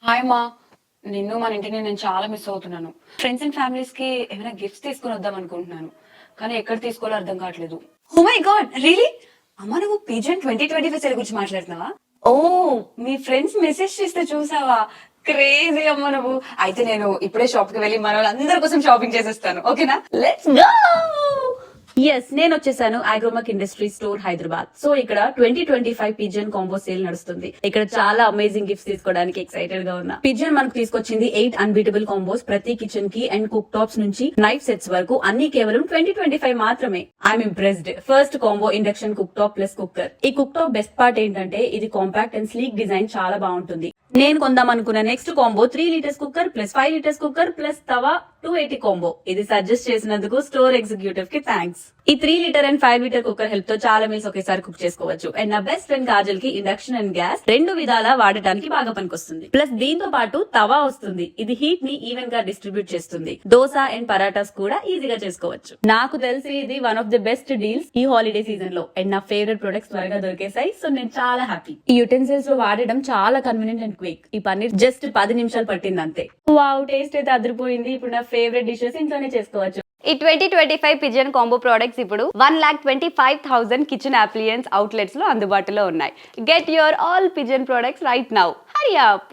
Hi మా నిన్ను మన ఇంటిని నేను చాలా మిస్ అవుతున్నాను. ఫ్రెండ్స్ అండ్ ఫ్యామిలీస్ కి ఏమైనా గిఫ్ట్స్ తీసుకొని వద్దాం అనుకుంటున్నాను, కానీ ఎక్కడ తీసుకోవాలో అర్థం కావట్లేదు. Oh my God, really? అమ్మ, నువ్వు పీజన్ 2025 సేల్ గురించి మాట్లాడుతున్నావా? ఓ, మీ ఫ్రెండ్స్ మెసేజ్ చేస్తే చూసావా? క్రేజీ అమ్మ నువ్వు. అయితే నేను ఇప్పుడే షాప్ కి వెళ్ళి మన వాళ్ళందరి కోసం షాపింగ్ చేసేస్తాను, ఓకేనా? Let's go. ఎస్, నేను వచ్చేసాను అగ్రోమక్ ఇండస్ట్రీ స్టోర్ హైదరాబాద్. సో ఇక్కడ 2025 పిజన్ కాంబో సేల్ నడుస్తుంది. ఇక్కడ చాలా అమేజింగ్ గిఫ్ట్స్ తీసుకోవడానికి ఎక్సైటెడ్ గా ఉన్నా. పిజన్ మనకు తీసుకొచ్చింది 8 అన్బీటబుల్ కాంబోస్. ప్రతి కిచెన్ కి అండ్ కుక్ టాప్స్ నుంచి నైఫ్ సెట్స్ వరకు అన్ని కేవలం 2025 మాత్రమే. I'm impressed. First combo induction cook top plus cooker. ఈ కుక్ టాప్ బెస్ట్ పార్ట్ ఏంటంటే ఇది కాంపాక్ట్ అండ్ స్లీక్ డిజైన్ చాలా బాగుంటుంది. నేను కొందాం అనుకున్న next combo 3 litres cooker plus 5 litres cooker plus tawa 280 combo. ఇది సజెస్ట్ చేసినందుకు స్టోర్ ఎగ్జిక్యూటివ్ కి థ్యాంక్స్. ఈ 3 litre and 5 litre cooker help తో చాలా మీల్స్ ఒకేసారి కుక్ చేసుకోవచ్చు. అండ్ నా బెస్ట్ ఫ్రెండ్ కాజల్ కి ఇండక్షన్ అండ్ గ్యాస్ రెండు విధాలా వాడటానికి బాగా పనికొస్తుంది. ప్లస్ దీంతో పాటు తవా వస్తుంది. ఇది హీట్ ని ఈవెన్ గా డిస్ట్రిబ్యూట్ చేస్తుంది. దోశ అండ్ పరాటాస్ కూడా ఈజీగా చేసుకోవచ్చు. నాకు తెలిసి ఇది one of the best deals ఈ హాలిడే సీజన్ లో. అండ్ నా ఫేవరెట్ ప్రొడక్ట్స్ త్వరగా దొరికేసాయి. సో నేను చాలా హ్యాపీ. ఈ యుటెన్సిల్స్ లో వాడడం చాలా కన్వీనియంట్ అండ్ క్విక్. ఈ పన్నీర్ జస్ట్ 10 నిమిషాలు పట్టింది అంతే. వావ్, టేస్ట్ అయితే అదిరిపోయింది. ఇప్పుడు నా ఫేవరెట్ డిషెస్ ఇంట్లోనే చేసుకోవచ్చు. ఈ 2025 పిజన్ కాంబో ప్రోడక్ట్స్ ఇప్పుడు 1,25,000 కిచెన్ అప్లియన్స్ అవుట్లెట్స్ లో అందుబాటులో ఉన్నాయి. Get your all pigeon products right now. Hari up.